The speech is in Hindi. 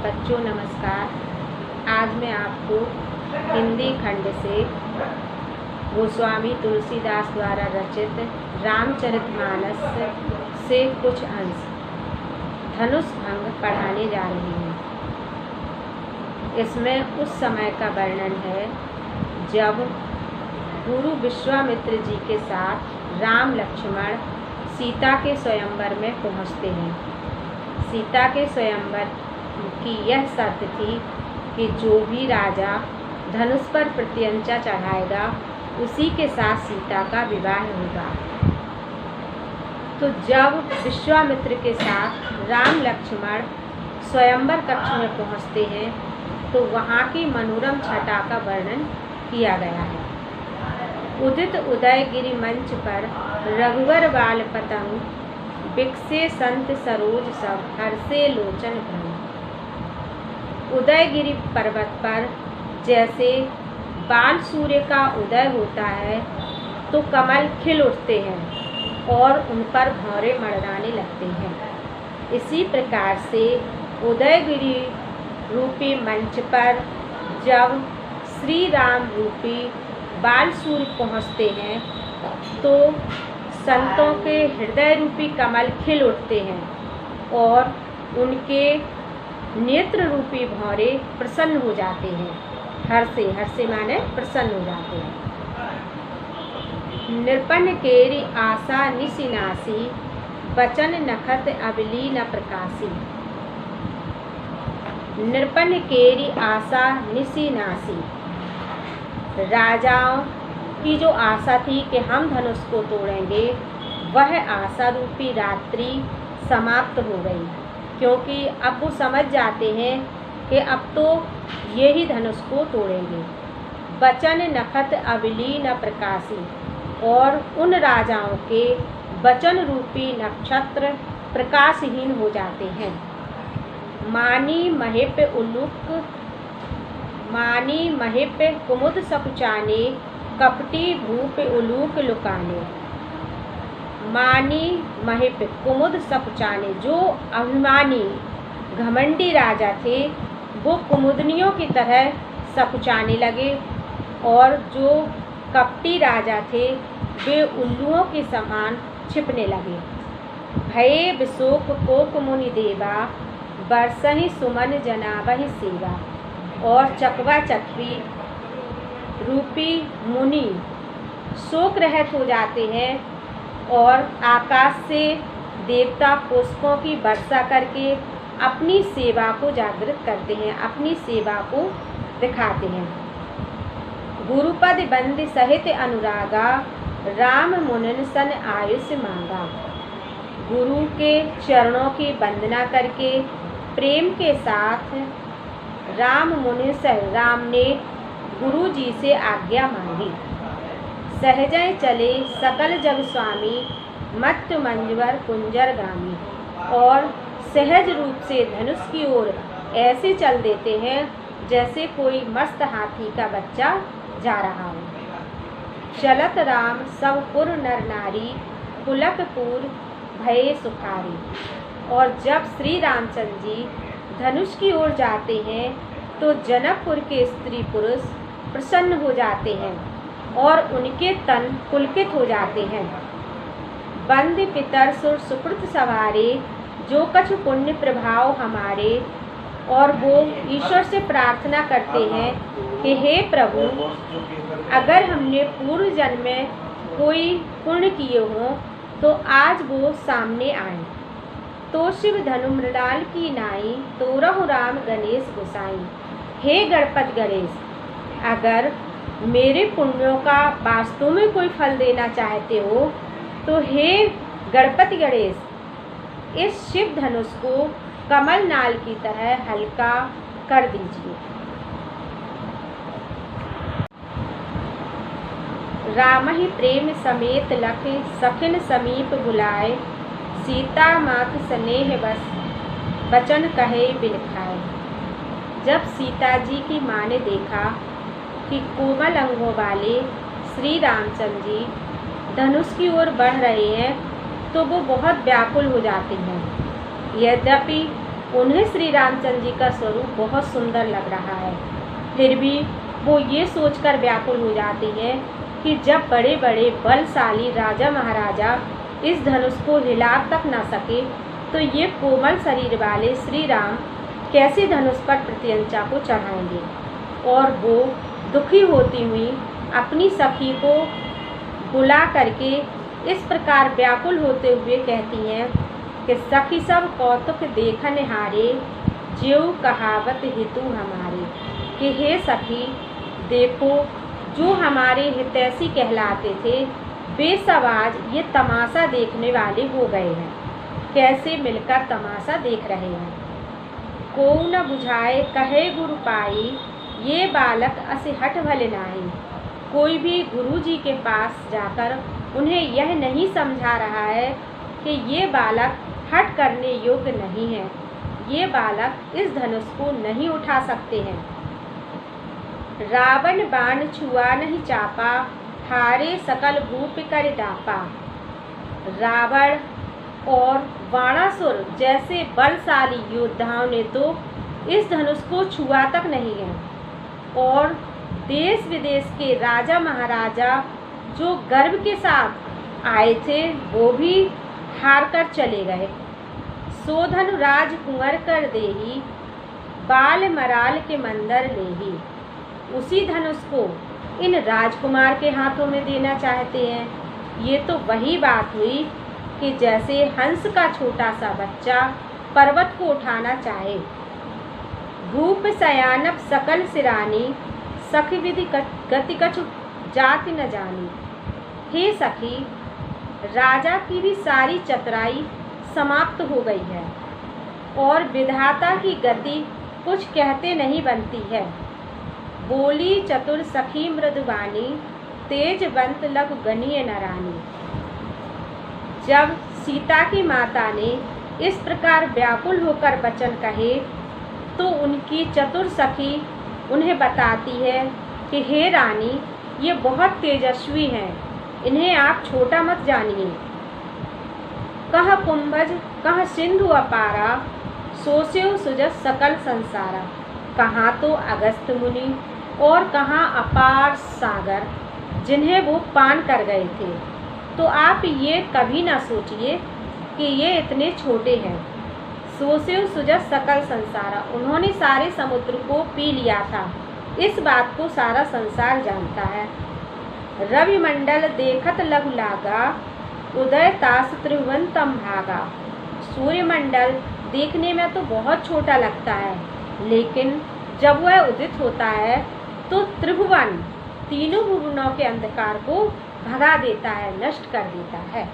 बच्चों नमस्कार। आज मैं आपको हिंदी खंड से गोस्वामी तुलसीदास द्वारा रचित रामचरितमानस से कुछ अंश धनुष भंग पढ़ाने जा रही हूँ। इसमें उस समय का वर्णन है जब गुरु विश्वामित्र जी के साथ राम लक्ष्मण सीता के स्वयंवर में पहुँचते हैं। सीता के स्वयंवर की यह शर्त थी कि जो भी राजा धनुष पर प्रत्यंचा चढ़ाएगा उसी के साथ सीता का विवाह होगा। तो जब विश्वामित्र के साथ राम लक्ष्मण स्वयंवर कक्ष में पहुँचते हैं तो वहाँ की मनोरम छटा का वर्णन किया गया है। उदित उदयगिरि मंच पर रघुवर बाल पतंग बिकसे संत सरोज सब हर्षे लोचन भ्रम। उदयगिरि पर्वत पर जैसे बाल सूर्य का उदय होता है तो कमल खिल उठते हैं और उन पर भौरे मड़राने लगते हैं। इसी प्रकार से उदयगिरि रूपी मंच पर जब श्री राम रूपी बाल सूर्य पहुँचते हैं तो संतों के हृदय रूपी कमल खिल उठते हैं और उनके नेत्र रूपी भौरे प्रसन्न हो जाते हैं। हर्षे हर्षे माने प्रसन्न हो जाते हैं। नृपन केरी आशा निशिनासी बचन नखत अबली न प्रकाशी। नृपन केरी आशा निशिनासी, राजाओं की जो आशा थी कि हम धनुष को तोड़ेंगे वह आशा रूपी रात्रि समाप्त हो गई, क्योंकि अब वो समझ जाते हैं कि अब तो ये ही धनुष को तोड़ेंगे। बचन नखत अबली न प्रकाशी, और उन राजाओं के वचन रूपी नक्षत्र प्रकाशहीन हो जाते हैं। मानी महिप कुमुद सकुचाने कपटी भूप उलूक लुकाने। मानी महिप कुमुद सकुचाने, जो अभिमानी घमंडी राजा थे वो कुमुदनियों की तरह सकुचाने लगे और जो कपटी राजा थे वे उल्लुओं के समान छिपने लगे। भये विशोक कोक मुनि देवा बरसहि सुमन जनावहि सेवा। और चकवा चकवी रूपी मुनि शोक रहित हो जाते हैं और आकाश से देवता पुष्पों की वर्षा करके अपनी सेवा को जागृत करते हैं, अपनी सेवा को दिखाते हैं। गुरुपद बंद सहित अनुरागा राम मुनिन सन आयुष मांगा। गुरु के चरणों की वंदना करके प्रेम के साथ राम मुनि से राम ने गुरु जी से आज्ञा मांगी। सहजय चले सकल जग स्वामी मत्त मंजवर कुंजर गामी। और सहज रूप से धनुष की ओर ऐसे चल देते हैं जैसे कोई मस्त हाथी का बच्चा जा रहा हो। चलत राम सब पुर नर नारी पुलकपुर भये सुखारी। और जब श्री रामचंद्र जी धनुष की ओर जाते हैं तो जनकपुर के स्त्री पुरुष प्रसन्न हो जाते हैं और उनके तन पुलकित हो जाते हैं। बंद पितर सुर सुकृत सवारे जो कछु पुण्य प्रभाव हमारे। और वो ईश्वर से प्रार्थना करते हैं कि हे प्रभु, अगर हमने पूर्व जन्म में कोई पुण्य किए हों तो आज वो सामने आए। तो शिव धनु मृणाल की नाई तोरहु राम गणेश गोसाई। हे गणपत गणेश, अगर मेरे पुण्यों का वास्तव में कोई फल देना चाहते हो तो हे गणपति गणेश, इस शिव धनुष को कमल नाल की तरह हल्का कर दीजिए। राम ही प्रेम समेत लख सखिन समीप बुलाए। सीता मात स्नेह बस बचन कहे बिलखाए। जब सीता जी की माँ ने देखा कि कोमल अंगों वाले श्री रामचंद्र जी धनुष की ओर बढ़ रहे हैं तो वो बहुत व्याकुल हो जाते हैं। यद्यपि उन्हें श्री रामचंद्र जी का स्वरूप बहुत सुंदर लग रहा है। फिर भी वो ये सोचकर व्याकुल हो जाती है कि जब बड़े बड़े बलशाली राजा महाराजा इस धनुष को हिला तक न सके तो ये कोमल शरीर वाले श्री राम कैसे धनुष पर प्रत्यंचा को चढ़ाएंगे। और वो दुखी होती हुई अपनी सखी को बुला करके इस प्रकार व्याकुल होते हुए कहती हैं कि सखी सब कौतुक देखन हारे, ज्यों कहावत हेतु हमारे। कि हे सखी, देखो जो हमारे हितैषी कहलाते थे वे सब आज ये तमाशा देखने वाले हो गए हैं। कैसे मिलकर तमाशा देख रहे हैं। को न बुझाए कहे गुरु पाई, ये बालक असे हट भले नाई। कोई भी गुरु जी के पास जाकर उन्हें यह नहीं समझा रहा है कि ये बालक हट करने योग्य नहीं है, ये बालक इस धनुष को नहीं उठा सकते हैं। रावण बाण छुआ नहीं चापा, हारे सकल भूप कर डापा। रावण और बाणासुर जैसे बलशाली योद्धाओं ने तो इस धनुष को छुआ तक नहीं है, और देश विदेश के राजा महाराजा जो गर्व के साथ आए थे वो भी हार कर चले गए। सो धनु राज कुंवर कर देही, बाल मराल के मंदर लेही। उसी धनुष को इन राजकुमार के हाथों में देना चाहते हैं। ये तो वही बात हुई कि जैसे हंस का छोटा सा बच्चा पर्वत को उठाना चाहे। भूप सयानप सकल सिरानी, सखी विधि गति कछु जाति न जानी। हे सखी, राजा की भी सारी चतुराई समाप्त हो गई है और विधाता की गति कुछ कहते नहीं बनती है। बोली चतुर सखी मृदुबानी, तेजवंत लघु गणीय नरानी। जब सीता की माता ने इस प्रकार व्याकुल होकर वचन कहे तो उनकी चतुर सखी उन्हें बताती है कि हे रानी, ये बहुत तेजस्वी हैं, इन्हें आप छोटा मत जानिए। कह कुंभज कह सिंधु अपारा, सोस्यो सुजस सकल संसारा। कहाँ तो अगस्त मुनि और कहाँ अपार सागर, जिन्हें वो पान कर गए थे। तो आप ये कभी ना सोचिए कि ये इतने छोटे हैं। सोस्यो सुजस सकल संसारा, उन्होंने सारे समुद्र को पी लिया था। इस बात को सारा संसार जानता है। रवि मंडल देखत लघु लागा, उदय तास त्रिभुवन तम भागा। सूर्यमंडल देखने में तो बहुत छोटा लगता है, लेकिन जब वह उदित होता है तो त्रिभुवन, तीनों भुवनों के अंधकार को भगा देता है, नष्ट कर देता है।